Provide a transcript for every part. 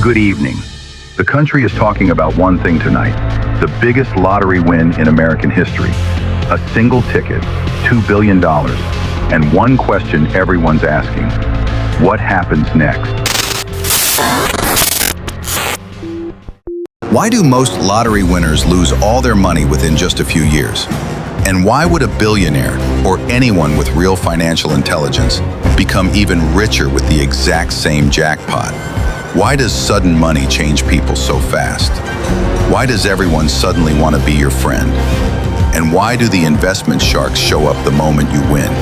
Good evening. The country is talking about one thing tonight, the biggest lottery win in American history. A single ticket, $2 billion, and one question everyone's asking, what happens next? Why do most lottery winners lose all their money within just a few years? And why would a billionaire, or anyone with real financial intelligence, become even richer with the exact same jackpot? Why does sudden money change people so fast? Why does everyone suddenly want to be your friend? And why do the investment sharks show up the moment you win?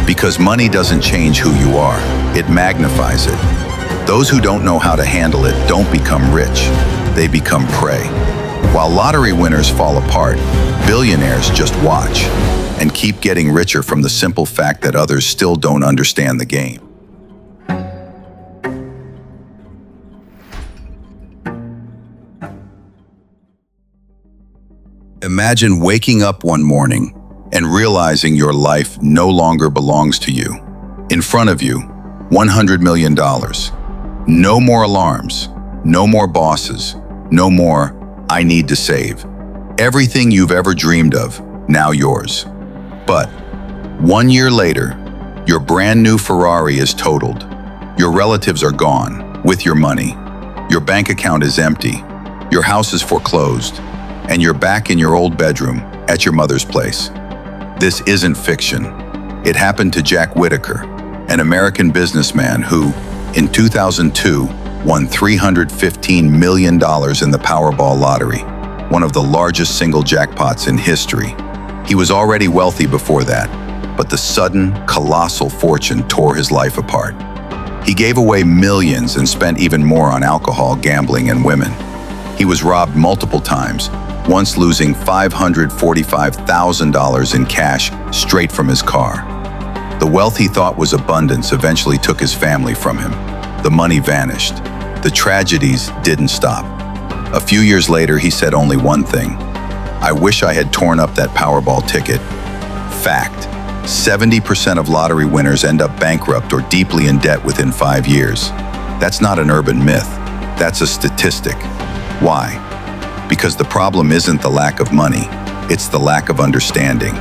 Because money doesn't change who you are, it magnifies it. Those who don't know how to handle it don't become rich, they become prey. While lottery winners fall apart, billionaires just watch and keep getting richer from the simple fact that others still don't understand the game. Imagine waking up one morning and realizing your life no longer belongs to you. In front of you, $100 million. No more alarms, no more bosses, no more, I need to save. Everything you've ever dreamed of, now yours. But 1 year later, your brand new Ferrari is totaled. Your relatives are gone with your money. Your bank account is empty. Your house is foreclosed. And you're back in your old bedroom at your mother's place. This isn't fiction. It happened to Jack Whitaker, an American businessman who, in 2002, won $315 million in the Powerball lottery, one of the largest single jackpots in history. He was already wealthy before that, but the sudden, colossal fortune tore his life apart. He gave away millions and spent even more on alcohol, gambling, and women. He was robbed multiple times, once losing $545,000 in cash straight from his car. The wealth he thought was abundance eventually took his family from him. The money vanished. The tragedies didn't stop. A few years later, he said only one thing: I wish I had torn up that Powerball ticket. Fact: 70% of lottery winners end up bankrupt or deeply in debt within 5 years. That's not an urban myth. That's a statistic. Why? Because the problem isn't the lack of money, it's the lack of understanding.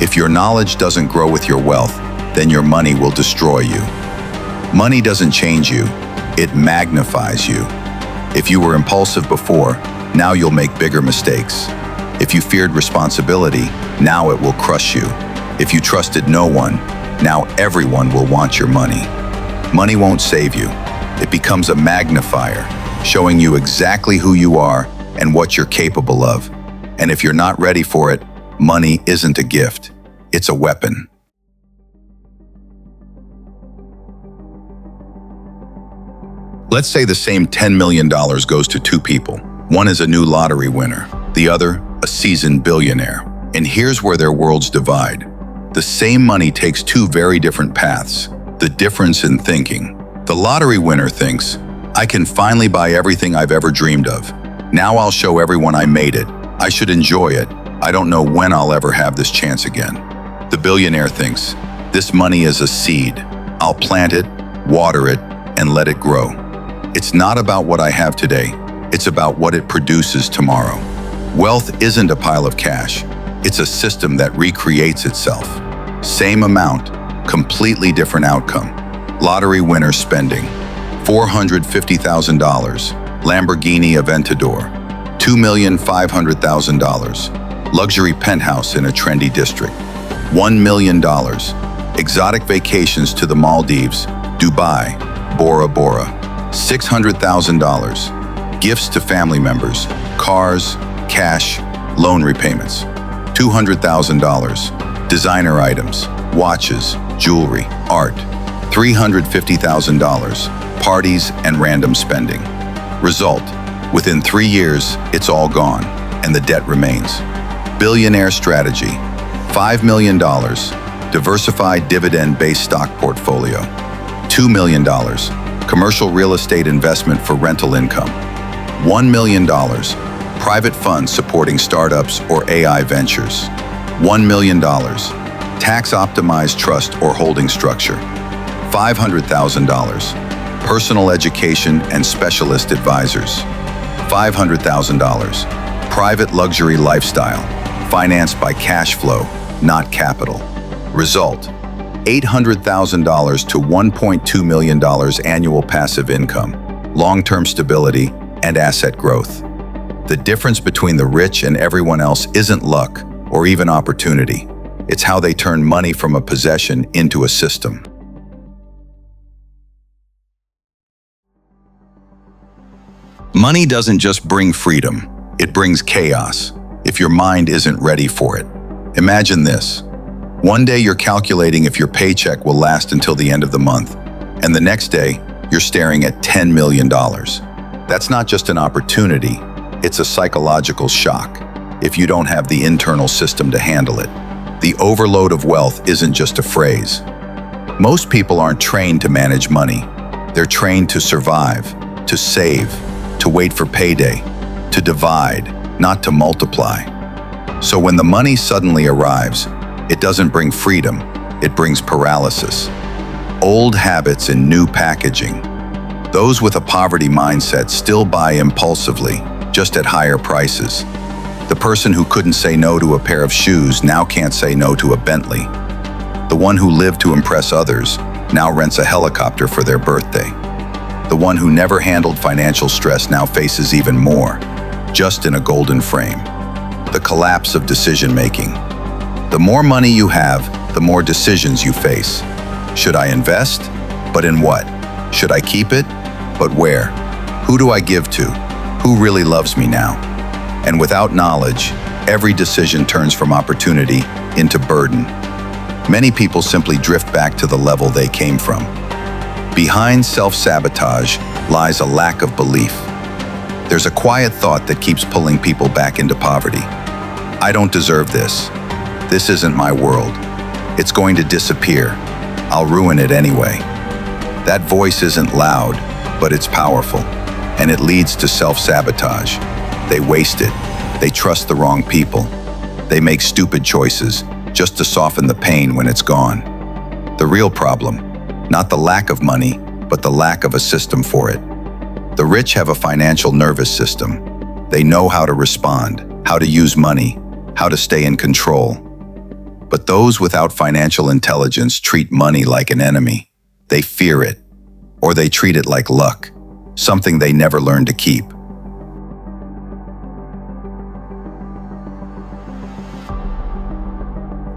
If your knowledge doesn't grow with your wealth, then your money will destroy you. Money doesn't change you, it magnifies you. If you were impulsive before, now you'll make bigger mistakes. If you feared responsibility, now it will crush you. If you trusted no one, now everyone will want your money. Money won't save you. It becomes a magnifier, showing you exactly who you are and what you're capable of. And if you're not ready for it, money isn't a gift, it's a weapon. Let's say the same $10 million goes to two people. One is a new lottery winner, the other, a seasoned billionaire. And here's where their worlds divide. The same money takes two very different paths. The difference in thinking. The lottery winner thinks, I can finally buy everything I've ever dreamed of. Now I'll show everyone I made it. I should enjoy it. I don't know when I'll ever have this chance again. The billionaire thinks, this money is a seed. I'll plant it, water it, and let it grow. It's not about what I have today. It's about what it produces tomorrow. Wealth isn't a pile of cash. It's a system that recreates itself. Same amount, completely different outcome. Lottery winner spending, $450,000. Lamborghini Aventador, $2,500,000. Luxury penthouse in a trendy district, $1 million. Exotic vacations to the Maldives, Dubai, Bora Bora, $600,000. Gifts to family members, cars, cash, loan repayments, $200,000. Designer items, watches, jewelry, art, $350,000. Parties and random spending. Result: within 3 years, it's all gone, and the debt remains. Billionaire strategy: $5 million, diversified dividend-based stock portfolio. $2 million, commercial real estate investment for rental income. $1 million, private funds supporting startups or AI ventures. $1 million, tax-optimized trust or holding structure. $500,000, personal education and specialist advisors. $500,000, private luxury lifestyle, financed by cash flow, not capital. Result, $800,000 to $1.2 million annual passive income, long-term stability, and asset growth. The difference between the rich and everyone else isn't luck or even opportunity. It's how they turn money from a possession into a system. Money doesn't just bring freedom, it brings chaos, if your mind isn't ready for it. Imagine this. One day you're calculating if your paycheck will last until the end of the month, and the next day you're staring at $10 million. That's not just an opportunity, it's a psychological shock if you don't have the internal system to handle it. The overload of wealth isn't just a phrase. Most people aren't trained to manage money. They're trained to survive, to save, to wait for payday, to divide, not to multiply. So when the money suddenly arrives, it doesn't bring freedom, it brings paralysis. Old habits in new packaging. Those with a poverty mindset still buy impulsively, just at higher prices. The person who couldn't say no to a pair of shoes now can't say no to a Bentley. The one who lived to impress others now rents a helicopter for their birthday. The one who never handled financial stress now faces even more, just in a golden frame. The collapse of decision-making. The more money you have, the more decisions you face. Should I invest? But in what? Should I keep it? But where? Who do I give to? Who really loves me now? And without knowledge, every decision turns from opportunity into burden. Many people simply drift back to the level they came from. Behind self-sabotage lies a lack of belief. There's a quiet thought that keeps pulling people back into poverty. I don't deserve this. This isn't my world. It's going to disappear. I'll ruin it anyway. That voice isn't loud, but it's powerful, and it leads to self-sabotage. They waste it. They trust the wrong people. They make stupid choices just to soften the pain when it's gone. The real problem, not the lack of money, but the lack of a system for it. The rich have a financial nervous system. They know how to respond, how to use money, how to stay in control. But those without financial intelligence treat money like an enemy. They fear it, or they treat it like luck, something they never learned to keep.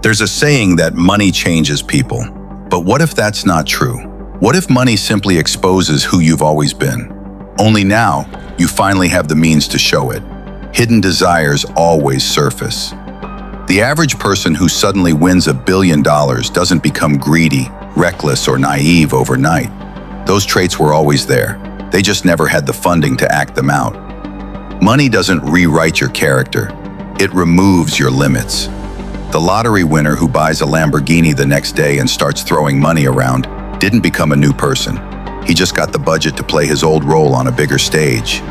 There's a saying that money changes people. But what if that's not true? What if money simply exposes who you've always been? Only now, you finally have the means to show it. Hidden desires always surface. The average person who suddenly wins $1 billion doesn't become greedy, reckless, or naive overnight. Those traits were always there. They just never had the funding to act them out. Money doesn't rewrite your character. It removes your limits. The lottery winner who buys a Lamborghini the next day and starts throwing money around didn't become a new person. He just got the budget to play his old role on a bigger stage.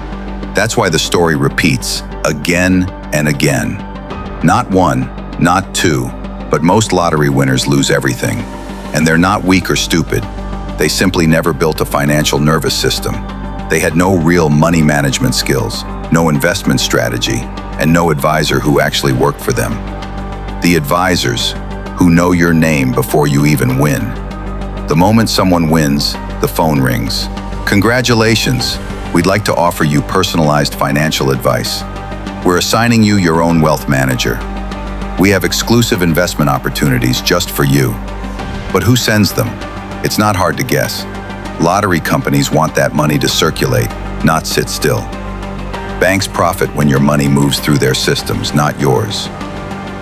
That's why the story repeats again and again. Not one, not two, but most lottery winners lose everything. And they're not weak or stupid. They simply never built a financial nervous system. They had no real money management skills, no investment strategy, and no advisor who actually worked for them. The advisors, who know your name before you even win. The moment someone wins, the phone rings. Congratulations, we'd like to offer you personalized financial advice. We're assigning you your own wealth manager. We have exclusive investment opportunities just for you. But who sends them? It's not hard to guess. Lottery companies want that money to circulate, not sit still. Banks profit when your money moves through their systems, not yours.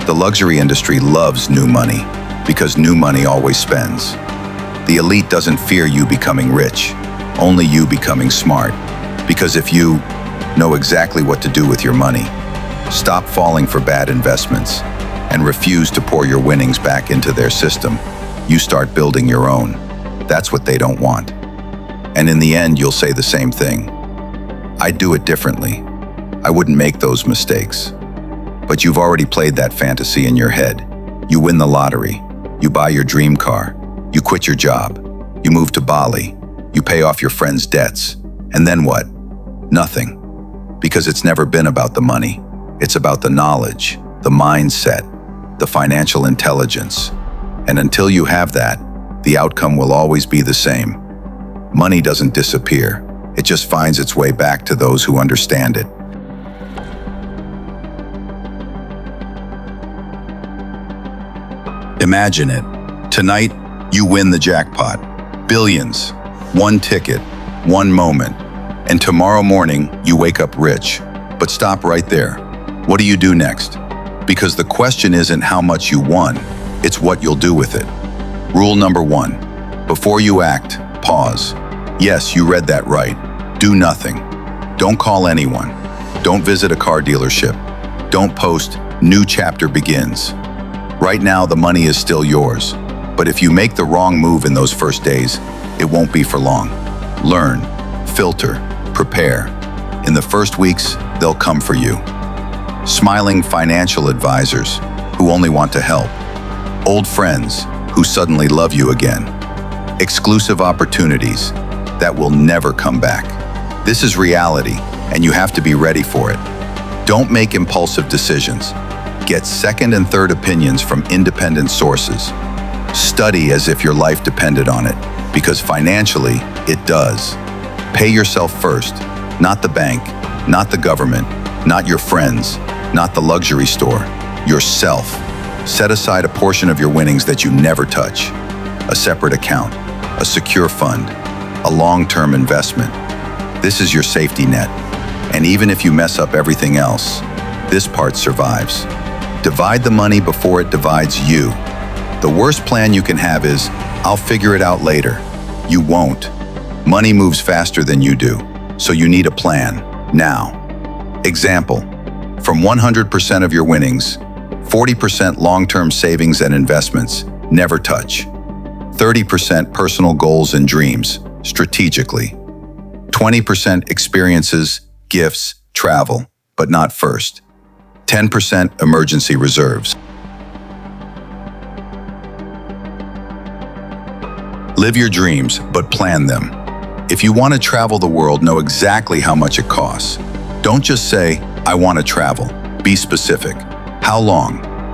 The luxury industry loves new money because new money always spends. The elite doesn't fear you becoming rich, only you becoming smart. Because if you know exactly what to do with your money, stop falling for bad investments, and refuse to pour your winnings back into their system, you start building your own. That's what they don't want. And in the end, you'll say the same thing. I'd do it differently. I wouldn't make those mistakes. But you've already played that fantasy in your head. You win the lottery. You buy your dream car. You quit your job. You move to Bali. You pay off your friend's debts. And then what? Nothing. Because it's never been about the money. It's about the knowledge, the mindset, the financial intelligence. And until you have that, the outcome will always be the same. Money doesn't disappear. It just finds its way back to those who understand it. Imagine it. Tonight, you win the jackpot. Billions. One ticket. One moment. And tomorrow morning, you wake up rich. But stop right there. What do you do next? Because the question isn't how much you won, it's what you'll do with it. Rule number 1. Before you act, pause. Yes, you read that right. Do nothing. Don't call anyone. Don't visit a car dealership. Don't post, "New chapter begins." Right now, the money is still yours. But if you make the wrong move in those first days, it won't be for long. Learn, filter, prepare. In the first weeks, they'll come for you. Smiling financial advisors who only want to help. Old friends who suddenly love you again. Exclusive opportunities that will never come back. This is reality, and you have to be ready for it. Don't make impulsive decisions. Get second and third opinions from independent sources. Study as if your life depended on it, because financially, it does. Pay yourself first, not the bank, not the government, not your friends, not the luxury store, yourself. Set aside a portion of your winnings that you never touch. A separate account, a secure fund, a long-term investment. This is your safety net. And even if you mess up everything else, this part survives. Divide the money before it divides you. The worst plan you can have is, "I'll figure it out later." You won't. Money moves faster than you do, so you need a plan, now. Example, from 100% of your winnings, 40% long-term savings and investments, never touch. 30% personal goals and dreams, strategically. 20% experiences, gifts, travel, but not first. 10% emergency reserves. Live your dreams, but plan them. If you want to travel the world, know exactly how much it costs. Don't just say, "I want to travel." Be specific. How long?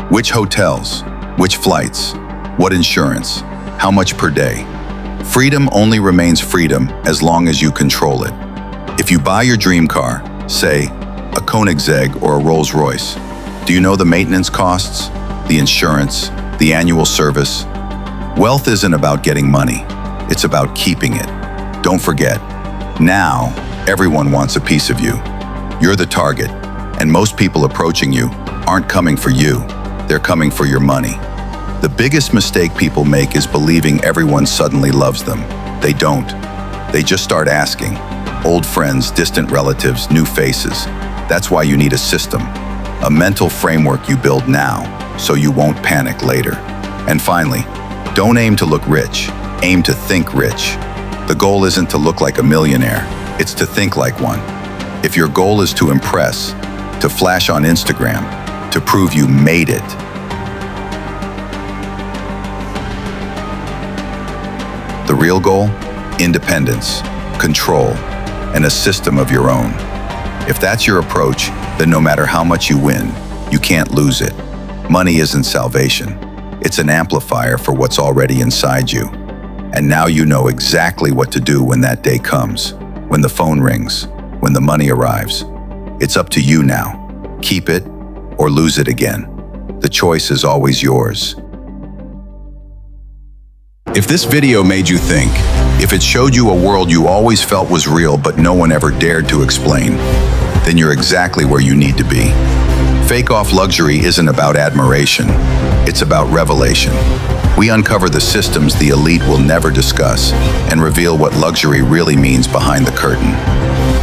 Which hotels? Which flights? What insurance? How much per day? Freedom only remains freedom as long as you control it. If you buy your dream car, say, a Koenigsegg or a Rolls-Royce, do you know the maintenance costs, the insurance, the annual service? Wealth isn't about getting money. It's about keeping it. Don't forget, now everyone wants a piece of you. You're the target, and most people approaching you aren't coming for you. They're coming for your money. The biggest mistake people make is believing everyone suddenly loves them. They don't. They just start asking. Old friends, distant relatives, new faces. That's why you need a system, a mental framework you build now, so you won't panic later. And finally, don't aim to look rich, aim to think rich. The goal isn't to look like a millionaire, it's to think like one. If your goal is to impress, to flash on Instagram, to prove you made it, the real goal? Independence, control, and a system of your own. If that's your approach, then no matter how much you win, you can't lose it. Money isn't salvation. It's an amplifier for what's already inside you. And now you know exactly what to do when that day comes, when the phone rings, when the money arrives. It's up to you now. Keep it or lose it again. The choice is always yours. If this video made you think, if it showed you a world you always felt was real but no one ever dared to explain, then you're exactly where you need to be. Fake Off Luxury isn't about admiration, it's about revelation. We uncover the systems the elite will never discuss and reveal what luxury really means behind the curtain.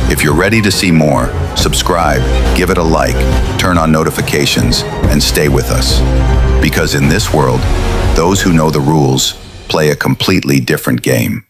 If you're ready to see more, subscribe, give it a like, turn on notifications, and stay with us. Because in this world, those who know the rules play a completely different game.